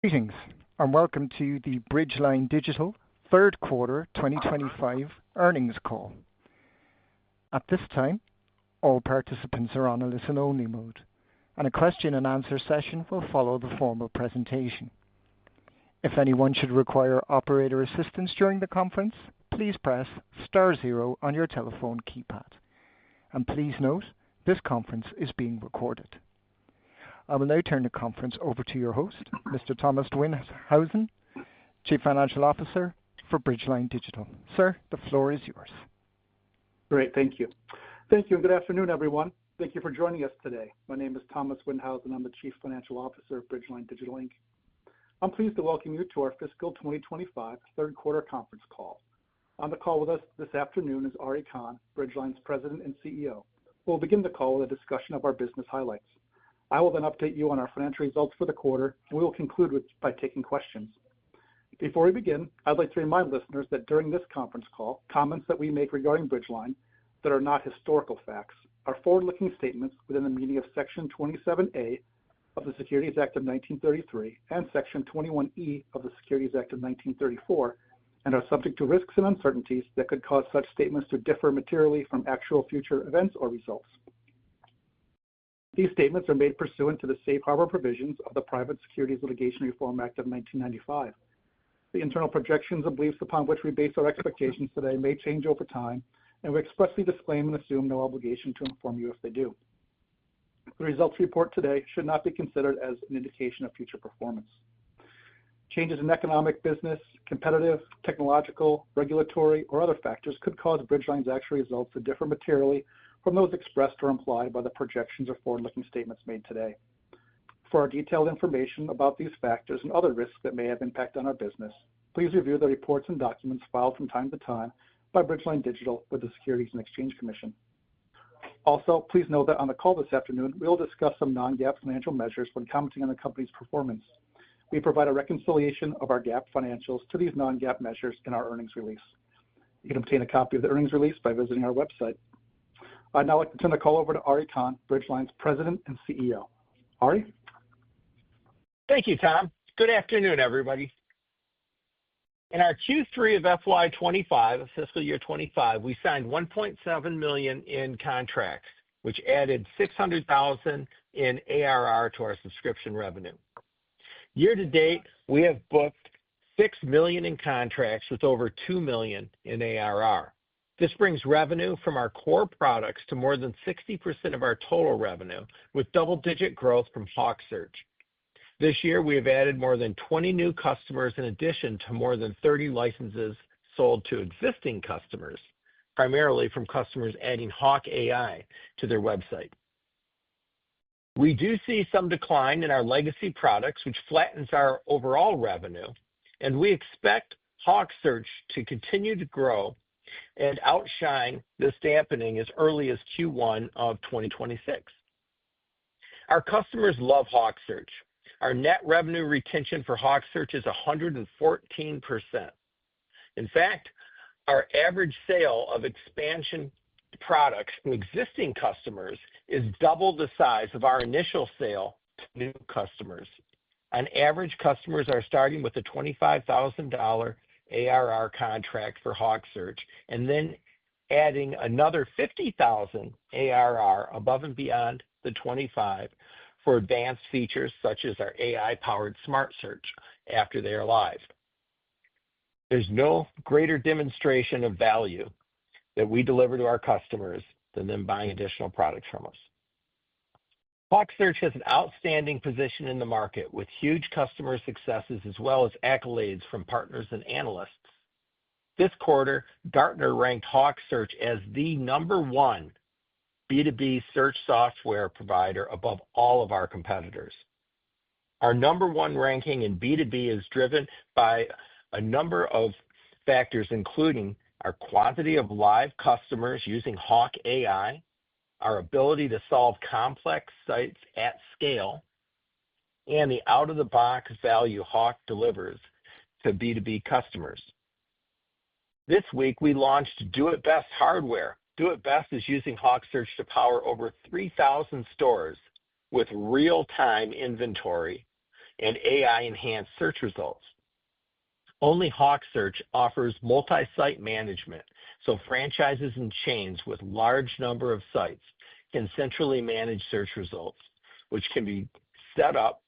Greetings and welcome to the Bridgeline Digital third quarter 2025 earnings call. At this time, all participants are on a listen-only mode, and a question-and-answer session will follow the formal presentation. If anyone should require operator assistance during the conference, please press star zero on your telephone keypad. And please note, this conference is being recorded. I will now turn the conference over to your host, Mr. Thomas Windhausen, Chief Financial Officer for Bridgeline Digital. Sir, the floor is yours. Great, thank you. Thank you and good afternoon, everyone. Thank you for joining us today. My name is Thomas Windhausen. I'm the Chief Financial Officer of Bridgeline Digital Inc. I'm pleased to welcome you to our fiscal 2025 third quarter conference call. On the call with us this afternoon is Ari Kahn, Bridgeline's President and CEO. We'll begin the call with a discussion of our business highlights. I will then update you on our financial results for the quarter, and we will conclude by taking questions. Before we begin, I'd like to remind listeners that during this conference call, comments that we make regarding Bridgeline that are not historical facts are forward-looking statements within the meaning of Section 27A of the Securities Act of 1933 and Section 21E of the Securities Act of 1934, and are subject to risks and uncertainties that could cause such statements to differ materially from actual future events or results. These statements are made pursuant to the safe harbor provisions of the Private Securities Litigation Reform Act of 1995. The internal projections and beliefs upon which we base our expectations today may change over time, and we expressly disclaim and assume no obligation to inform you if they do. The results we report today should not be considered as an indication of future performance. Changes in economic, business, competitive, technological, regulatory, or other factors could cause Bridgeline's actual results to differ materially from those expressed or implied by the projections or forward-looking statements made today. For our detailed information about these factors and other risks that may have impact on our business, please review the reports and documents filed from time to time by Bridgeline Digital with the Securities and Exchange Commission. Also, please note that on the call this afternoon, we will discuss some non-GAAP financial measures when commenting on the company's performance. We provide a reconciliation of our GAAP financials to these non-GAAP measures in our earnings release. You can obtain a copy of the earnings release by visiting our website. I'd now like to turn the call over to Ari Kahn, Bridgeline's President and CEO. Ari? Thank you, Tom. Good afternoon, everybody. In our Q3 of FY25, fiscal year 25, we signed $1.7 million in contracts, which added $600,000 in ARR to our subscription revenue. Year to date, we have booked $6 million in contracts with over $2 million in ARR. This brings revenue from our core products to more than 60% of our total revenue, with double-digit growth from HawkSearch. This year, we have added more than 20 new customers in addition to more than 30 licenses sold to existing customers, primarily from customers adding Hawk AI to their website. We do see some decline in our legacy products, which flattens our overall revenue, and we expect HawkSearch to continue to grow and outshine this dampening as early as Q1 of 2026. Our customers love HawkSearch. Our net revenue retention for HawkSearch is 114%. In fact, our average sale of expansion products to existing customers is double the size of our initial sale to new customers. On average, customers are starting with a $25,000 ARR contract for HawkSearch and then adding another $50,000 ARR above and beyond the 25 for advanced features such as our AI-powered smart search after they are live. There's no greater demonstration of value that we deliver to our customers than them buying additional products from us. HawkSearch has an outstanding position in the market with huge customer successes as well as accolades from partners and analysts. This quarter, Gartner ranked HawkSearch as the #1 B2B search software provider above all of our competitors. Our #1 ranking in B2B is driven by a number of factors, including our quantity of live customers using Hawk AI, our ability to solve complex sites at scale, and the out-of-the-box value Hawk delivers to B2B customers. This week, we launched Do It Best hardware. Do It Best is using HawkSearch to power over 3,000 stores with real-time inventory and AI-enhanced search results. Only HawkSearch offers multi-site management, so franchises and chains with large number of sites can centrally manage search results, which can be set up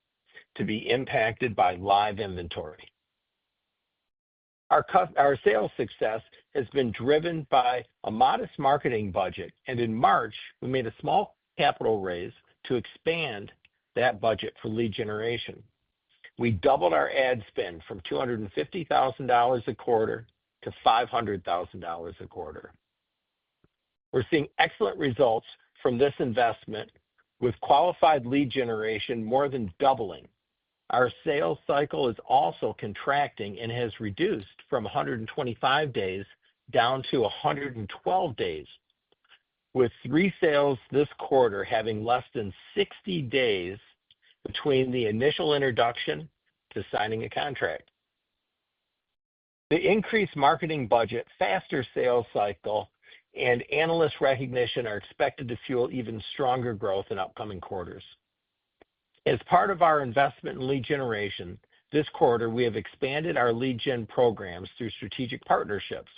to be impacted by live inventory. Our sales success has been driven by a modest marketing budget, and in March, we made a small capital raise to expand that budget for lead generation. We doubled our ad spend from $250,000 a quarter to $500,000 a quarter. We're seeing excellent results from this investment, with qualified lead generation more than doubling. Our sales cycle is also contracting and has reduced from 125 days down to 112 days, with 3 sales this quarter having less than 60 days between the initial introduction to signing a contract. The increased marketing budget, faster sales cycle, and analyst recognition are expected to fuel even stronger growth in upcoming quarters. As part of our investment in lead generation, this quarter we have expanded our lead gen programs through strategic partnerships.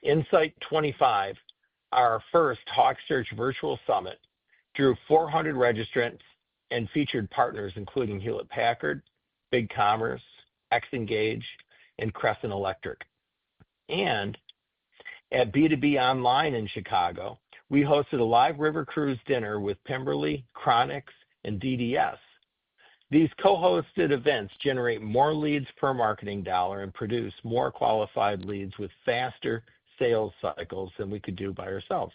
Insight 25, our first HawkSearch virtual summit, drew 400 registrants and featured partners including Hewlett-Packard, BigCommerce, Xengage, and Crescent Electric. And at B2B Online in Chicago, we hosted a live river cruise dinner with Pemberley, Chronix, and DDS. These co-hosted events generate more leads per marketing dollar and produce more qualified leads with faster sales cycles than we could do by ourselves.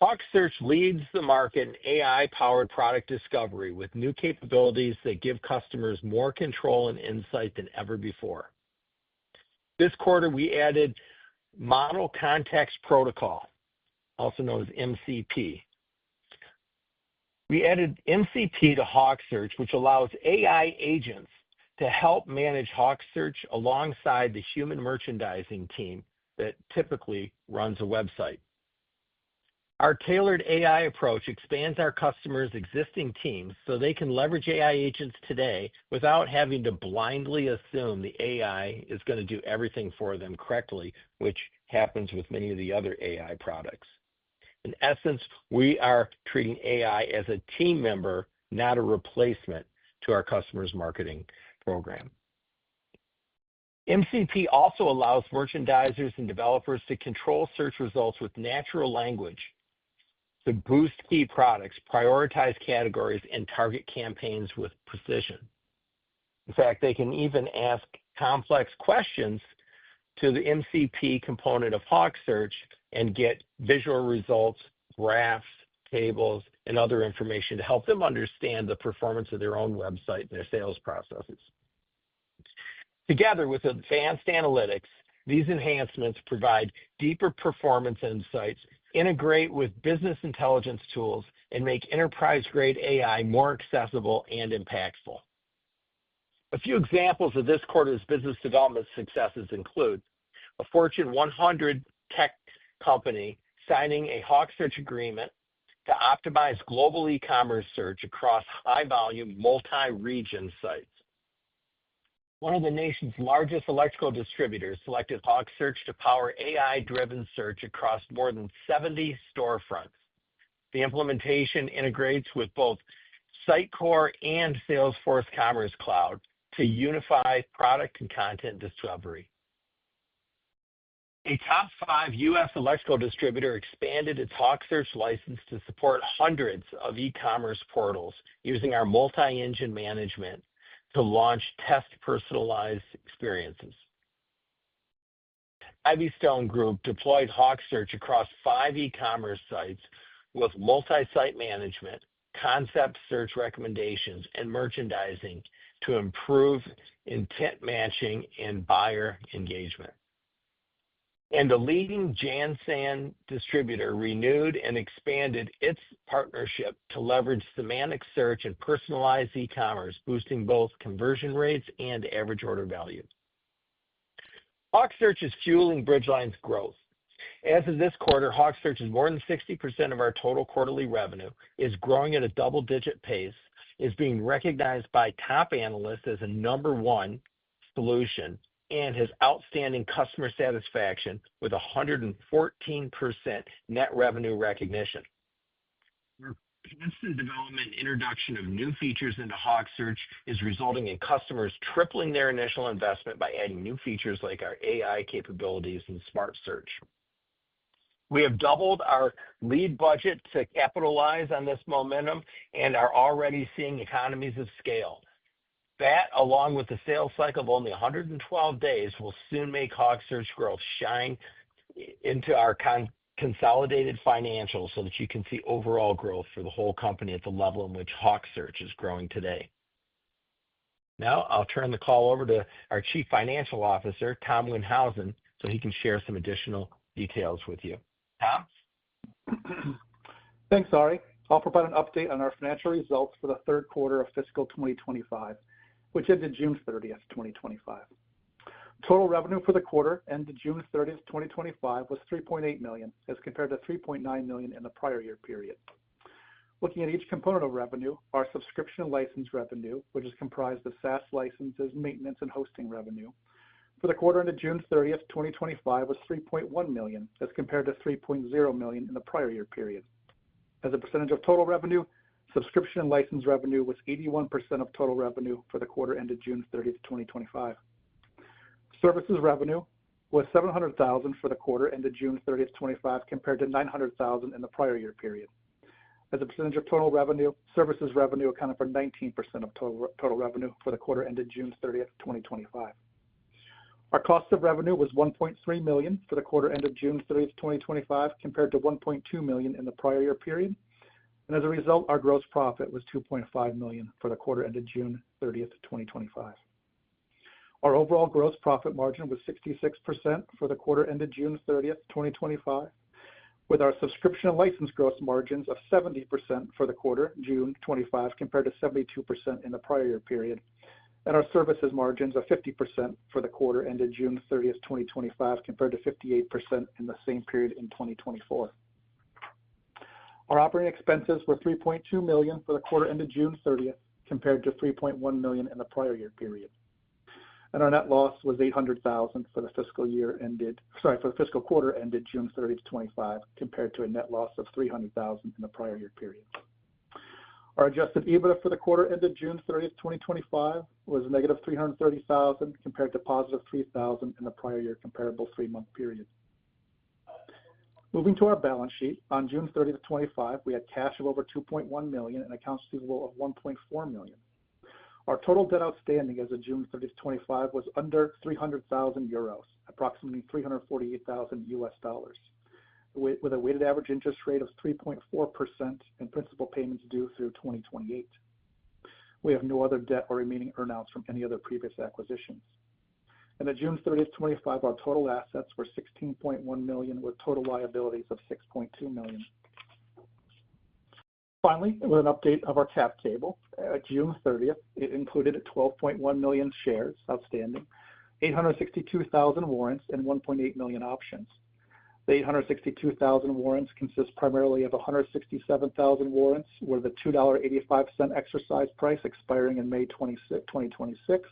HawkSearch leads the market in AI-powered product discovery with new capabilities that give customers more control and insight than ever before. This quarter, we added Model Context Protocol, also known as MCP. We added MCP to HawkSearch, which allows AI agents to help manage HawkSearch alongside the human merchandising team that typically runs a website. Our tailored AI approach expands our customers' existing teams so they can leverage AI agents today without having to blindly assume the AI is going to do everything for them correctly, which happens with many of the other AI products. In essence, we are treating AI as a team member, not a replacement to our customers' marketing program. MCP also allows merchandisers and developers to control search results with natural language to boost key products, prioritize categories, and target campaigns with precision. In fact, they can even ask complex questions to the MCP component of HawkSearch and get visual results, graphs, tables, and other information to help them understand the performance of their own website and their sales processes. Together with advanced analytics, these enhancements provide deeper performance insights, integrate with business intelligence tools, and make enterprise-grade AI more accessible and impactful. A few examples of this quarter's business development successes include a Fortune 100 tech company signing a HawkSearch agreement to optimize global e-commerce search across high-volume, multi-region sites. One of the nation's largest electrical distributors selected HawkSearch to power AI-driven search across more than 70 storefronts. The implementation integrates with both Sitecore and Salesforce Commerce Cloud to unify product and content discovery. A top 5 U.S. electrical distributor expanded its HawkSearch license to support hundreds of e-commerce portals using our multi-engine management to launch test personalized experiences. Ivystone Group deployed HawkSearch across 5 e-commerce sites with multi-site management, concept search recommendations, and merchandising to improve intent matching and buyer engagement. And a leading Jansan distributor renewed and expanded its partnership to leverage semantic search and personalized e-commerce, boosting both conversion rates and average order value. HawkSearch is fueling Bridgeline's growth. As of this quarter, HawkSearch is more than 60% of our total quarterly revenue, is growing at a double-digit pace, is being recognized by top analysts as a #1 solution and has outstanding customer satisfaction with 114% net revenue recognition. Our constant development and introduction of new features into HawkSearch is resulting in customers tripling their initial investment by adding new features like our AI capabilities and Smart Search. We have doubled our lead budget to capitalize on this momentum and are already seeing economies of scale. That, along with the sales cycle of only 112 days, will soon make HawkSearch growth shine into our consolidated financials so that you can see overall growth for the whole company at the level in which HawkSearch is growing today. Now, I'll turn the call over to our Chief Financial Officer, Tom Windhausen, so he can share some additional details with you. Tom? Thanks, Ari. I'll provide an update on our financial results for the third quarter of fiscal 2025, which ended June 30th, 2025. Total revenue for the quarter ended June 30th, 2025 was $3.8 million as compared to $3.9 million in the prior year period. Looking at each component of revenue, our subscription and license revenue, which is comprised of SaaS licenses, maintenance, and hosting revenue, for the quarter ended June 30th, 2025 was $3.1 million as compared to $3.0 million in the prior year period. As a percentage of total revenue, subscription and license revenue was 81% of total revenue for the quarter ended June 30th, 2025. Services revenue was $700,000 for the quarter ended June 30th, 2025, compared to $900,000 in the prior year period. As a percentage of total revenue, services revenue accounted for 19% of total revenue for the quarter ended June 30th, 2025. Our cost of revenue was $1.3 million for the quarter ended June 30th, 2025, compared to $1.2 million in the prior year period. And as a result, our gross profit was $2.5 million for the quarter ended June 30th, 2025. Our overall gross profit margin was 66% for the quarter ended June 30th, 2025, with our subscription and license gross margins of 70% for the quarter, June 25, compared to 72% in the prior year period, and our services margins of 50% for the quarter ended June 30th, 2025, compared to 58% in the same period in 2024. Our operating expenses were $3.2 million for the quarter ended June 30th, compared to $3.1 million in the prior year period. And our net loss was $800,000 for the fiscal quarter ended June 30th, 2025, compared to a net loss of $300,000 in the prior year period. Our adjusted EBITDA for the quarter ended June 30th, 2025 was negative $330,000 compared to positive $3,000 in the prior year comparable 3-month period. Moving to our balance sheet, on June 30th, 2025, we had cash of over $2.1 million and accounts receivable of $1.4 million. Our total debt outstanding as of June 30th, 2025 was under 300,000 euros, approximately $348,000 US, with a weighted average interest rate of 3.4% and principal payments due through 2028. We have no other debt or remaining earnouts from any other previous acquisitions. And at June 30th, 2025, our total assets were $16.1 million with total liabilities of $6.2 million. Finally, with an update of our cap table, at June 30th, it included 12.1 million shares outstanding, 862,000 warrants, and 1.8 million options. The 862,000 warrants consist primarily of 167,000 warrants with a $2.85 exercise price expiring in May 2026,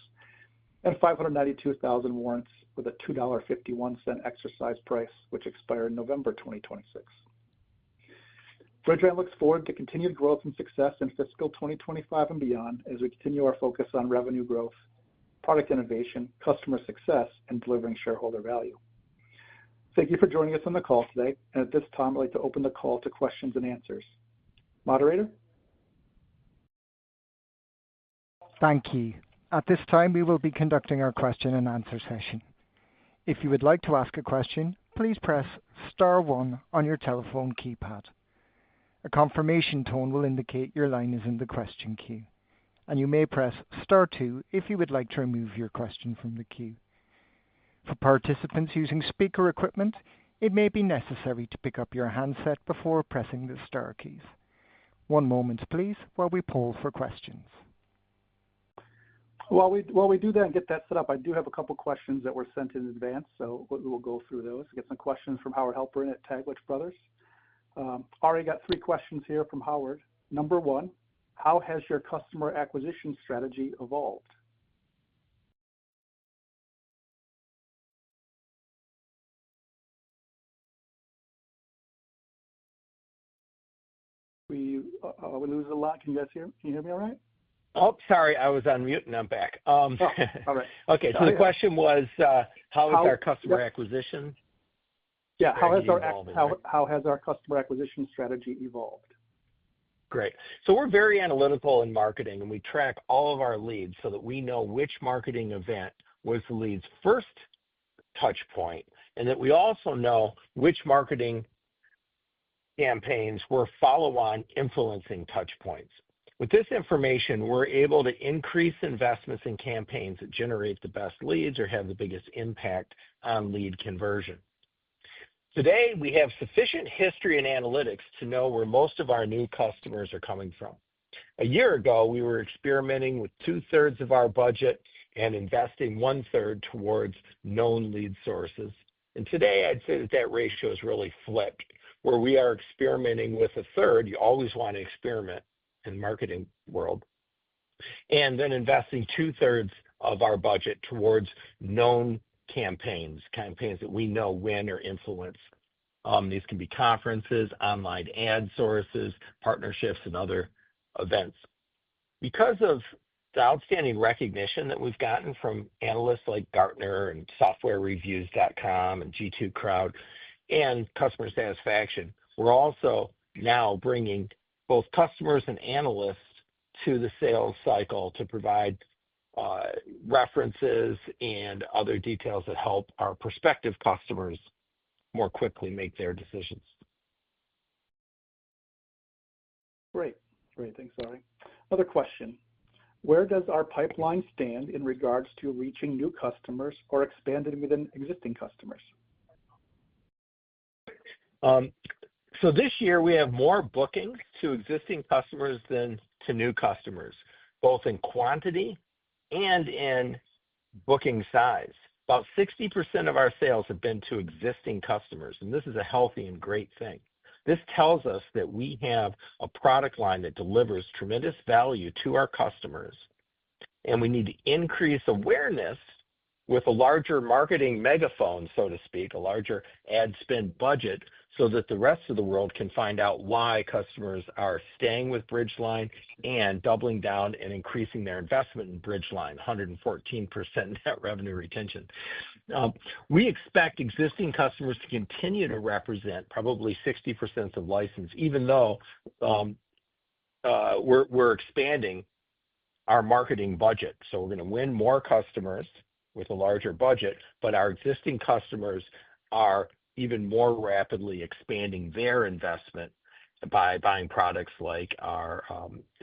and 592,000 warrants with a $2.51 exercise price, which expire in November 2026. Bridgeline looks forward to continued growth and success in fiscal 2025 and beyond as we continue our focus on revenue growth, product innovation, customer success, and delivering shareholder value. Thank you for joining us on the call today, and at this time, I'd like to open the call to questions and answers. Moderator? Thank you. At this time, we will be conducting our question and answer session. If you would like to ask a question, please press star 1 on your telephone keypad. A confirmation tone will indicate your line is in the question queue, and you may press star 2 if you would like to remove your question from the queue. For participants using speaker equipment, it may be necessary to pick up your handset before pressing the star keys. One moment, please, while we poll for questions. While we do that and get that set up, I do have a couple questions that were sent in advance, so we'll go through those. We get some questions from Howard Halperin at Taglich Brothers. Ari got 3 questions here from Howard. Number 1, How has your customer acquisition strategy evolved? We lose a lot. Can you hear me all right? Oh, sorry, I was on mute and I'm back. All right. Okay, so the question was, how is our customer acquisition? Yeah, how has evolving, our customer acquisition strategy evolved? Great. So we're very analytical in marketing, and we track all of our leads so that we know which marketing event was the lead's first touch point, and that we also know which marketing campaigns were follow-on influencing touch points. With this information, we're able to increase investments in campaigns that generate the best leads or have the biggest impact on lead conversion. Today, we have sufficient history and analytics to know where most of our new customers are coming from. A year ago, we were experimenting with 2/3 of our budget and investing 1/3 towards known lead sources. And today, I'd say that ratio is really flipped, where we are experimenting with 1/3. You always want to experiment in the marketing world. And then investing 2/3 of our budget towards known campaigns that we know win or influence. These can be conferences, online ad sources, partnerships, and other events. Because of the outstanding recognition that we've gotten from analysts like Gartner and softwarereviews.com and G2 Crowd and customer satisfaction, we're also now bringing both customers and analysts to the sales cycle to provide references and other details that help our prospective customers more quickly make their decisions. Great. Thanks, Ari. Another question. Where does our pipeline stand in regards to reaching new customers or expanding within existing customers? So this year, we have more bookings to existing customers than to new customers, both in quantity and in booking size. About 60% of our sales have been to existing customers, and this is a healthy and great thing. This tells us that we have a product line that delivers tremendous value to our customers, and we need to increase awareness with a larger marketing megaphone, so to speak, a larger ad spend budget, so that the rest of the world can find out why customers are staying with Bridgeline and doubling down and increasing their investment in Bridgeline, 114% net revenue retention. We expect existing customers to continue to represent probably 60% of license, even though we're expanding our marketing budget. So we're going to win more customers with a larger budget, but our existing customers are even more rapidly expanding their investment by buying products like our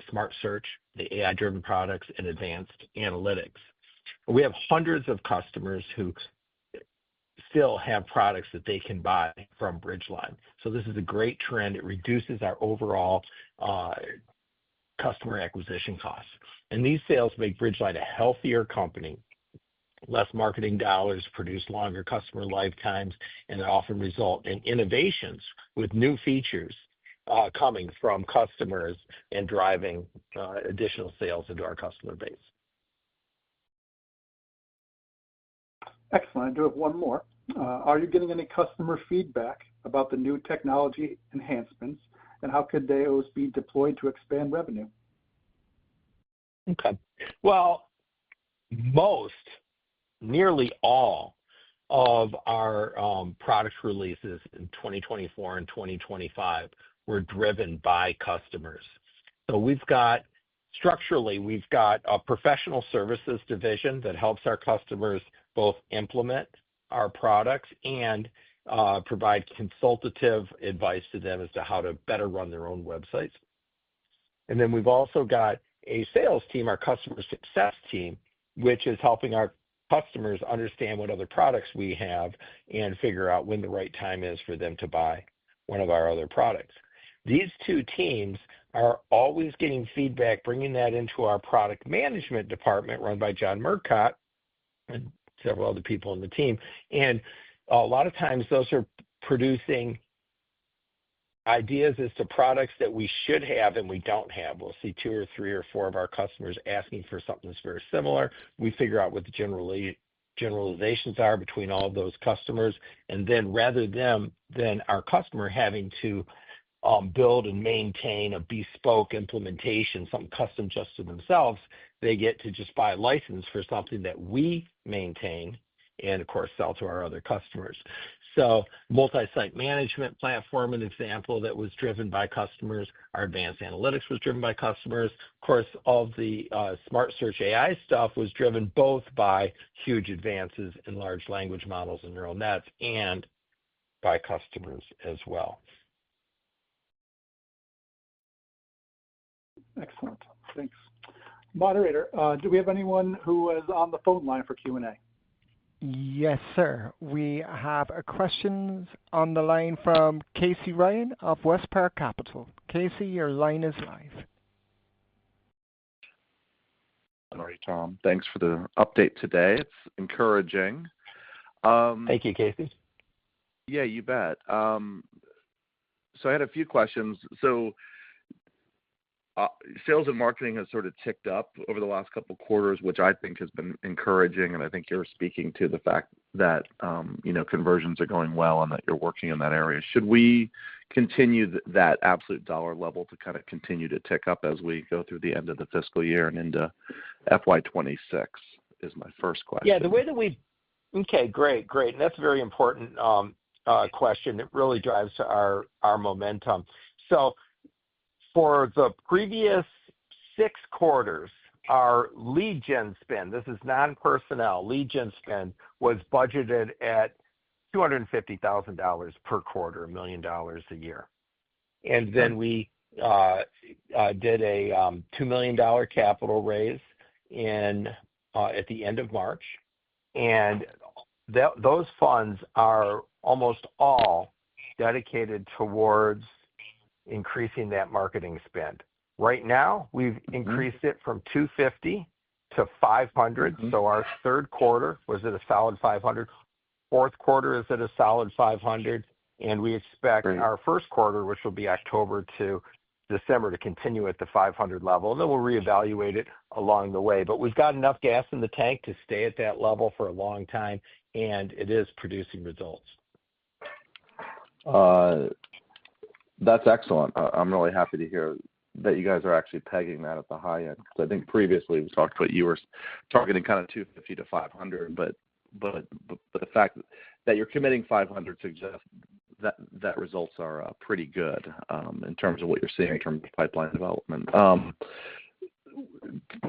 Smart Search, the AI-driven products, and advanced analytics. We have hundreds of customers who still have products that they can buy from Bridgeline. So this is a great trend. It reduces our overall customer acquisition costs. And these sales make Bridgeline a healthier company. Less marketing dollars produce longer customer lifetimes, and they often result in innovations with new features coming from customers and driving additional sales into our customer base. Excellent. I do have one more. Are you getting any customer feedback about the new technology enhancements, and how could those be deployed to expand revenue? Okay. Well, nearly all of our product releases in 2024 and 2025 were driven by customers. So structurally, we've got a professional services division that helps our customers both implement our products and provide consultative advice to them as to how to better run their own websites. And then we've also got a sales team, our customer success team, which is helping our customers understand what other products we have and figure out when the right time is for them to buy one of our other products. These two teams are always getting feedback, bringing that into our product management department run by John Murcott and several other people on the team. And a lot of times those are producing ideas as to products that we should have and we don't have. We'll see 2 or 3 or 4 of our customers asking for something that's very similar. We figure out what the generalizations are between all of those customers, and then rather than our customer having to build and maintain a bespoke implementation, something custom just to themselves, they get to just buy a license for something that we maintain and, of course, sell to our other customers. So multi-site management platform, an example that was driven by customers. Our advanced analytics was driven by customers. Of course, all of the smart search AI stuff was driven both by huge advances in large language models and neural nets and by customers as well. Excellent. Thanks. Moderator, do we have anyone who is on the phone line for Q&A? Yes, sir. We have a question on the line from Casey Ryan of Westpark Capital. Casey, your line is live. All right, Tom. Thanks for the update today. It's encouraging. Thank you, Casey. Yeah, you bet. So I had a few questions. So sales and marketing has sort of ticked up over the last couple of quarters, which I think has been encouraging. And I think you're speaking to the fact that, conversions are going well and that you're working in that area. Should we continue that absolute dollar level to kind of continue to tick up as we go through the end of the fiscal year and into FY26 is my first question. Yeah, the way that okay, great. And that's a very important question. It really drives our momentum. So for the previous 6 quarters, our lead gen spend, this is non-personnel, lead gen spend was budgeted at $250,000 per quarter, $1 million a year. And then we did a $2 million capital raise at the end of March. And those funds are almost all dedicated towards increasing that marketing spend. Right now, we've increased it from 250 to 500. So our third quarter was at a solid 500. Fourth quarter is at a solid 500. And we expect our first quarter, which will be October to December, to continue at the 500 level. And then we'll reevaluate it along the way. But we've got enough gas in the tank to stay at that level for a long time, and it is producing results. That's excellent. I'm really happy to hear that you guys are actually pegging that at the high end. Because I think previously we talked about you were targeting kind of 250 to 500, but the fact that you're committing 500 suggests that results are pretty good in terms of what you're seeing in terms of pipeline development.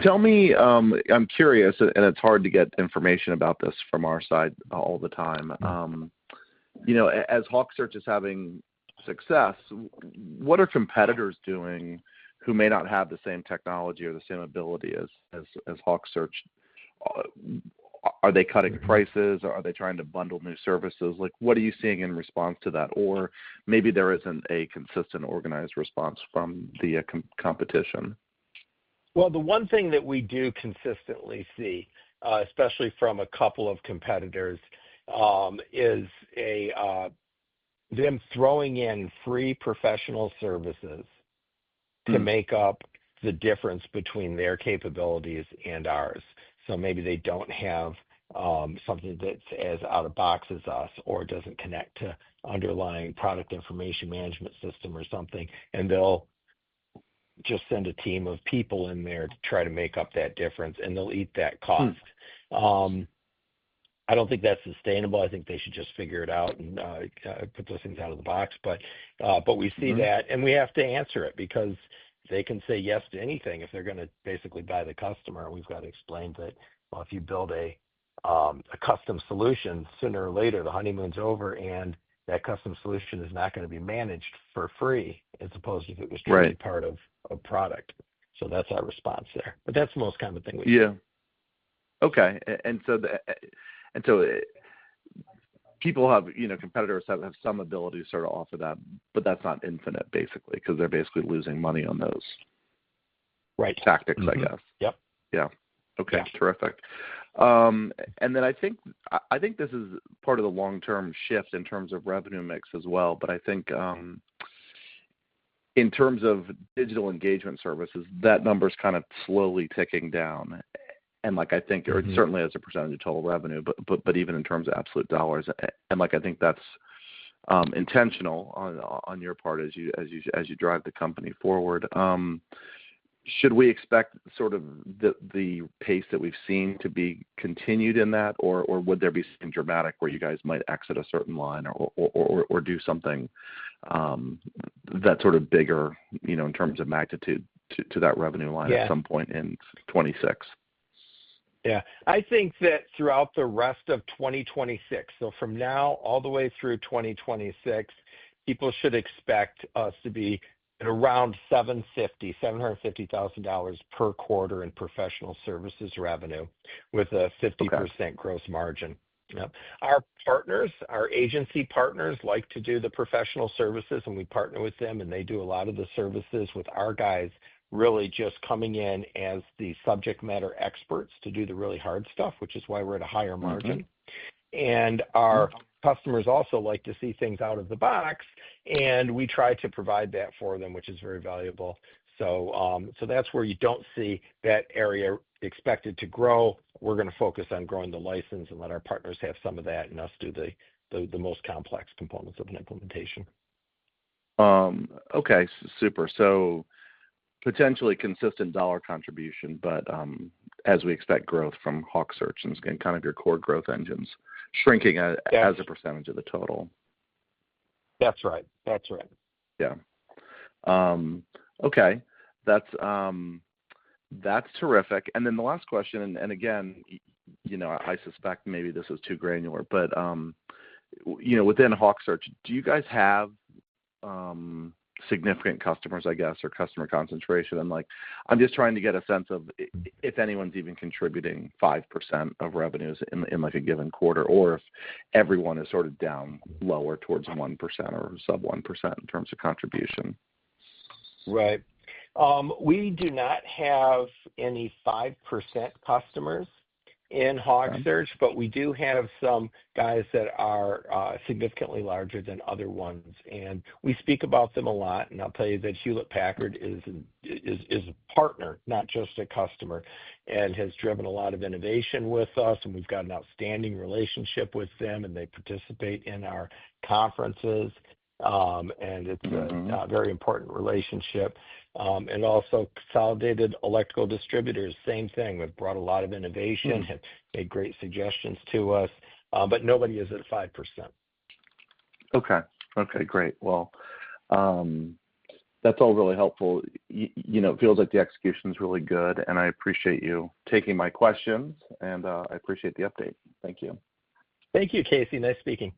Tell me, I'm curious, and it's hard to get information about this from our side all the time. As HawkSearch is having success, what are competitors doing who may not have the same technology or the same ability as HawkSearch? Are they cutting prices? Or are they trying to bundle new services? Like, what are you seeing in response to that? Or maybe there isn't a consistent, organized response from the competition. Well, the one thing that we do consistently see, especially from a couple of competitors, is them throwing in free professional services to make up the difference between their capabilities and ours. So maybe they don't have something that's as out of box as us, or doesn't connect to underlying product information management system or something, and they'll just send a team of people in there to try to make up that difference, and they'll eat that cost. I don't think that's sustainable. I think they should just figure it out and put those things out of the box. But we see that, and we have to answer it, because they can say yes to anything if they're going to basically buy the customer. We've got to explain that, well, if you build a custom solution, sooner or later the honeymoon's over, and that custom solution is not going to be managed for free, as opposed to if it was truly part of a product. So that's our response there. But that's the most common thing we see. Yeah. Okay. And so people have, competitors have some ability to sort of offer that, but that's not infinite, basically, because they're basically losing money on those tactics, I guess. Yep. Yeah. Okay. Yeah. Terrific. And then I think this is part of the long-term shift in terms of revenue mix as well. But I think in terms of digital engagement services, that number's kind of slowly ticking down. And like I think, or certainly as a percentage of total revenue, but even in terms of absolute dollars, and like I think that's intentional on your part as you drive the company forward. Should we expect sort of the pace that we've seen to be continued in that, or would there be something dramatic where you guys might exit a certain line or do something that's sort of bigger, in terms of magnitude to that revenue line at some point in 26? Yeah, I think that throughout the rest of 2026, so from now all the way through 2026, people should expect us to be at around $750,000 per quarter in professional services revenue with a 50% gross margin. Yep. Our partners, our agency partners, like to do the professional services, and we partner with them, and they do a lot of the services, with our guys really just coming in as the subject matter experts to do the really hard stuff, which is why we're at a higher margin. And our customers also like to see things out of the box, and we try to provide that for them, which is very valuable. So that's where you don't see that area expected to grow. We're going to focus on growing the license and let our partners have some of that, and us do the most complex components of an implementation. Okay, super. So potentially consistent dollar contribution, but as we expect growth from HawkSearch and kind of your core growth engines shrinking as a percentage of the total. That's right. That's right. Yeah. Okay. That's terrific. And then the last question, and again, I suspect maybe this is too granular, but within HawkSearch, do you guys have significant customers, I guess, or customer concentration? And I'm just trying to get a sense of if anyone's even contributing 5% of revenues in like a given quarter, or if everyone is sort of down lower towards 1% or sub 1% in terms of contribution. Right. We do not have any 5% customers in HawkSearch, but we do have some guys that are significantly larger than other ones, and we speak about them a lot. And I'll tell you that Hewlett-Packard is a partner, not just a customer, and has driven a lot of innovation with us. And we've got an outstanding relationship with them, and they participate in our conferences. And it's a very important relationship. And also Consolidated Electrical Distributors, same thing. We've brought a lot of innovation, have made great suggestions to us, but nobody is at 5%. Okay, great. Well, that's all really helpful. It feels like the execution is really good, and I appreciate you taking my questions, and I appreciate the update. Thank you. Thank you, Casey. Nice speaking.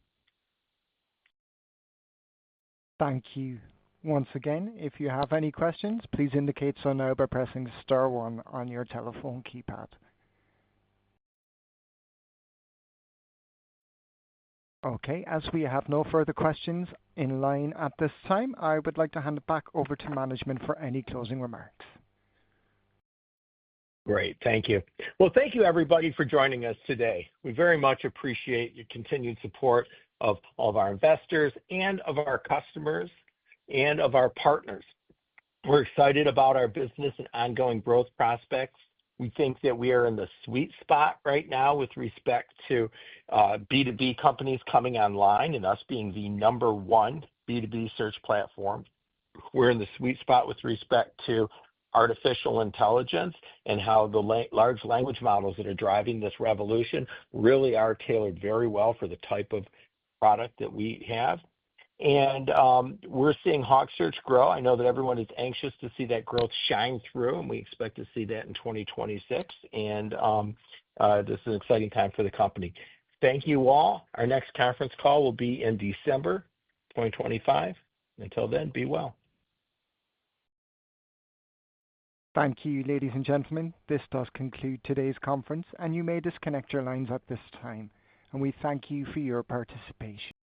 Thank you. Once again, if you have any questions, please indicate so now by pressing star 1 on your telephone keypad. Okay, as we have no further questions in line at this time, I would like to hand it back over to management for any closing remarks. Great. Thank you. Well, thank you, everybody, for joining us today. We very much appreciate your continued support of all of our investors and of our customers and of our partners. We're excited about our business and ongoing growth prospects. We think that we are in the sweet spot right now with respect to B2B companies coming online and us being the number one B2B search platform. We're in the sweet spot with respect to artificial intelligence and how the large language models that are driving this revolution really are tailored very well for the type of product that we have. And we're seeing HawkSearch grow. I know that everyone is anxious to see that growth shine through, and we expect to see that in 2026. And this is an exciting time for the company. Thank you all. Our next conference call will be in December 2025. Until then, be well. Thank you, ladies and gentlemen. This does conclude today's conference, and you may disconnect your lines at this time. And we thank you for your participation.